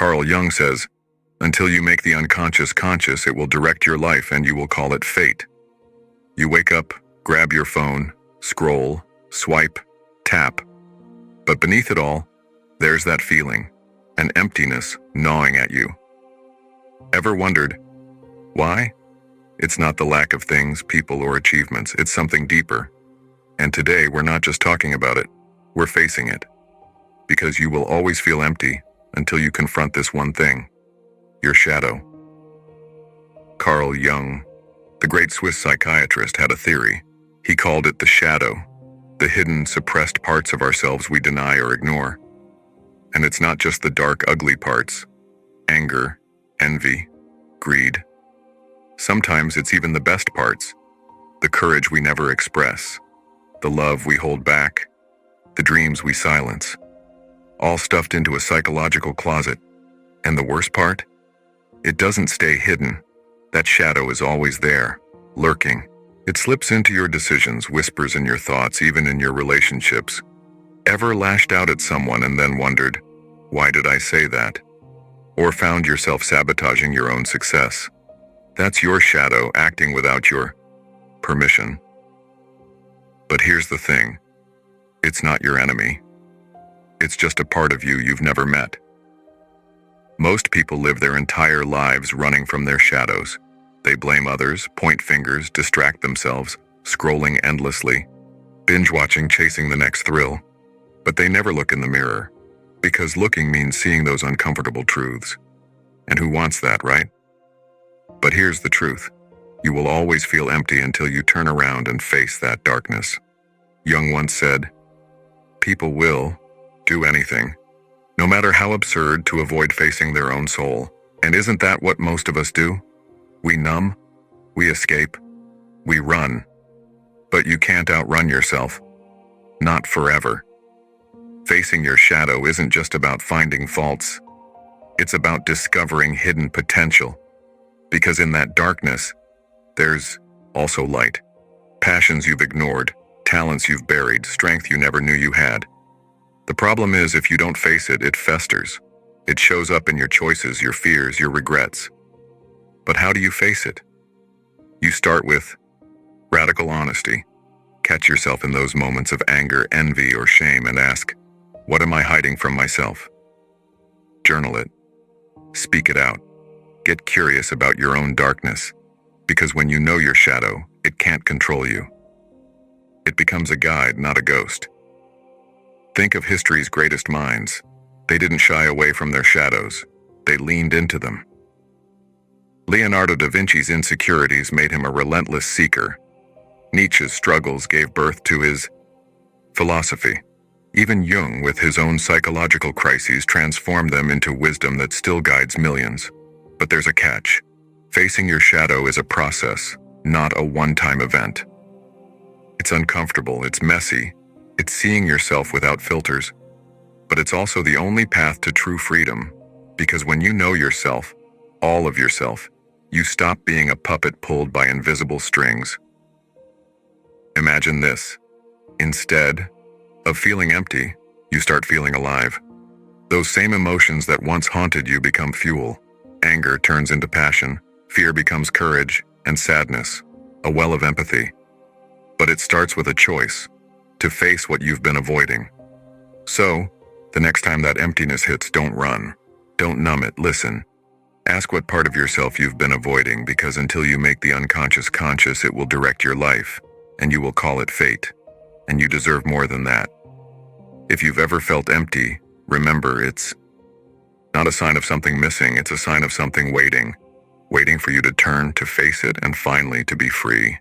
Carl Jung says, until you make the unconscious conscious, it will direct your life and you will call it fate. You wake up, grab your phone, scroll, swipe, tap. But beneath it all, there's that feeling, an emptiness gnawing at you. Ever wondered, why? It's not the lack of things, people, or achievements. It's something deeper. And today, we're not just talking about it, we're facing it. Because you will always feel empty until you confront this one thing, your shadow. Carl Jung, the great Swiss psychiatrist, had a theory. He called it the shadow, the hidden, suppressed parts of ourselves we deny or ignore. And it's not just the dark, ugly parts, anger, envy, greed. Sometimes it's even the best parts, the courage we never express, the love we hold back, the dreams we silence, all stuffed into a psychological closet. And the worst part? It doesn't stay hidden. That shadow is always there, lurking. It slips into your decisions, whispers in your thoughts, even in your relationships. Ever lashed out at someone and then wondered, why did I say that? Or found yourself sabotaging your own success? That's your shadow acting without your permission. But here's the thing. It's not your enemy. It's just a part of you you've never met. Most people live their entire lives running from their shadows. They blame others, point fingers, distract themselves, scrolling endlessly, binge-watching, chasing the next thrill. But they never look in the mirror, because looking means seeing those uncomfortable truths. And who wants that, right? But here's the truth. You will always feel empty until you turn around and face that darkness. Jung once said, people will do anything, no matter how absurd, to avoid facing their own soul. And isn't that what most of us do? We numb, we escape, we run. But you can't outrun yourself. Not forever. Facing your shadow isn't just about finding faults. It's about discovering hidden potential. Because in that darkness, there's also light. Passions you've ignored, talents you've buried, strength you never knew you had. The problem is, if you don't face it, it festers. It shows up in your choices, your fears, your regrets. But how do you face it? You start with radical honesty. Catch yourself in those moments of anger, envy, or shame and ask, what am I hiding from myself? Journal it. Speak it out. Get curious about your own darkness. Because when you know your shadow, it can't control you. It becomes a guide, not a ghost. Think of history's greatest minds. They didn't shy away from their shadows. They leaned into them. Leonardo da Vinci's insecurities made him a relentless seeker. Nietzsche's struggles gave birth to his philosophy. Even Jung, with his own psychological crises, transformed them into wisdom that still guides millions. But there's a catch. Facing your shadow is a process, not a one-time event. It's uncomfortable, it's messy, it's seeing yourself without filters. But it's also the only path to true freedom, because when you know yourself, all of yourself, you stop being a puppet pulled by invisible strings. Imagine this. Instead of feeling empty, you start feeling alive. Those same emotions that once haunted you become fuel. Anger turns into passion, fear becomes courage, and sadness, a well of empathy. But it starts with a choice, to face what you've been avoiding. So, the next time that emptiness hits, don't run. Don't numb it, listen. Ask what part of yourself you've been avoiding, because until you make the unconscious conscious, it will direct your life, and you will call it fate. And you deserve more than that. If you've ever felt empty, remember, it's not a sign of something missing, it's a sign of something waiting for you to turn, to face it, and finally to be free.